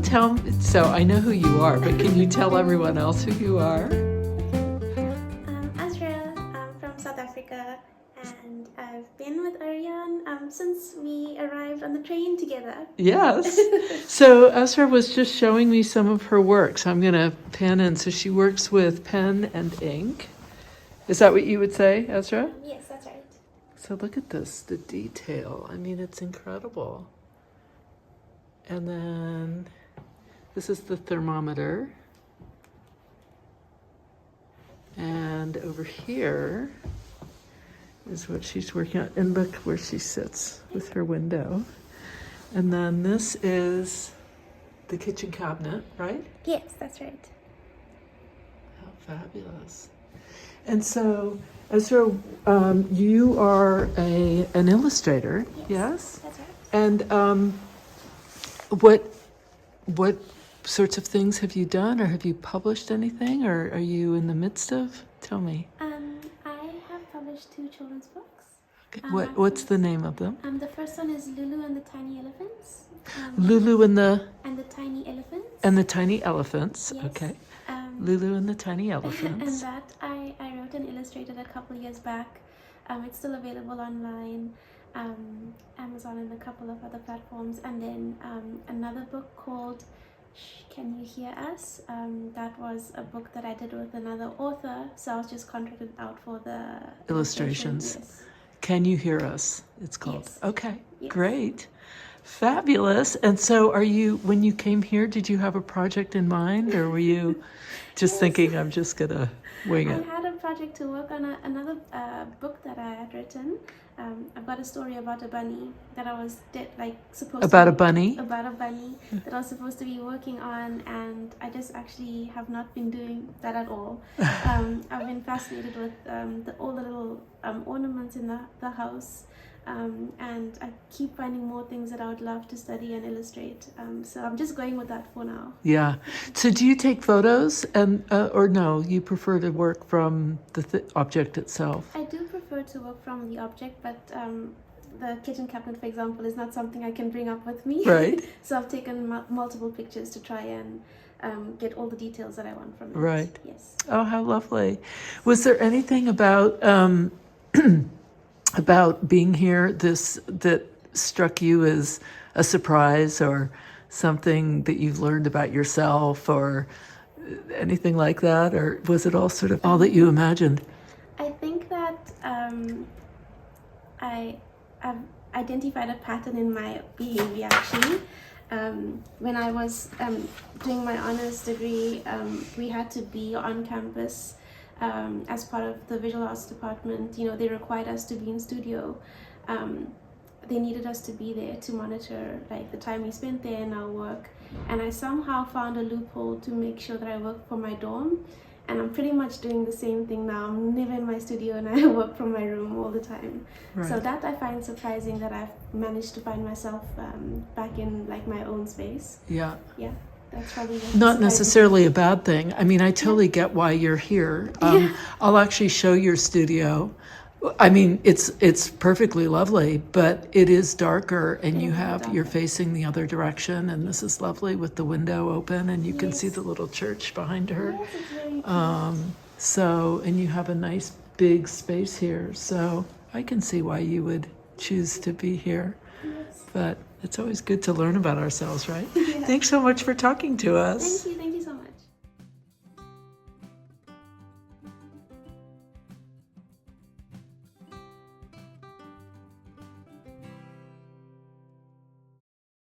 tell me, so I know who you are, but can you tell everyone else who you are? I'm Azrah. I'm from South Africa, and I've been with Ariane since we arrived on the train together. Yes. So Azrah was just showing me some of her work. So I'm going to pan in. So she works with pen and ink. Is that what you would say, Azrah? Yes, that's right. So look at this, the detail. I mean, it's incredible. And then this is the thermometer. And over here is what she's working on. And look where she sits with her window. And then this is the kitchen cabinet, right? Yes, that's right. How fabulous. And so, Azrah, you are an illustrator, yes? That's right. And what sorts of things have you done, or have you published anything, or are you in the midst of? Tell me. I have published 2 children's books. Okay. What's the name of them? The first one is Lulu and the Tiny Elephants. Lulu and the Tiny Elephants. and the Tiny Elephants. Yes. Okay. Lulu and the Tiny Elephants. And that I wrote and illustrated a couple years back. It's still available online, Amazon and a couple of other platforms. And then another book called Can You Hear Us? That was a book that I did with another author, so I was just contracted out for the Illustrations. Yes. Can You Hear Us? It's called. Yes. Okay, Yes. great. Fabulous. And so when you came here, did you have a project in mind, or were you just thinking, I'm just going to wing it? I had a project to work on another book that I had written. I've got a story about a bunny that I was supposed About to a bunny? About a bunny that I was supposed to be working on, and I just actually have not been doing that at all. I've been fascinated with all the little ornaments in the house. And I keep finding more things that I would love to study and illustrate. So I'm just going with that for now. Yeah. So do you take photos, and or no, you prefer to work from the object itself? I do prefer to work from the object, but the kitchen cabinet, for example, is not something I can bring up with me. Right. So I've taken multiple pictures to try and get all the details that I want from it. Right. Yes. Oh, how lovely. Was there anything about about being here that struck you as a surprise, or something that you've learned about yourself, or anything like that? Or was it all sort of all that you imagined? I think that I've identified a pattern in my behavior, actually. When I was doing my honors degree, we had to be on campus as part of the visual arts department. They required us to be in studio. They needed us to be there to monitor the time we spent there in our work. And I somehow found a loophole to make sure that I worked for my dorm. And I'm pretty much doing the same thing now. I'm never in my studio, and I work from my room all the time. Right. So that I find surprising, that I've managed to find myself back in my own space. Yeah. Yeah. That's probably Not necessarily a bad thing. I mean, I totally get why you're here. I'll actually show your studio. I mean, it's perfectly lovely, but it is darker, and you're facing the other direction, and this is lovely with the window open, and you can see the little church behind her. Yes, it's very cute. And you have a nice big space here, so I can see why you would choose to be here. Yes. But it's always good to learn about ourselves, right? Thanks so much for talking to us. Thank you.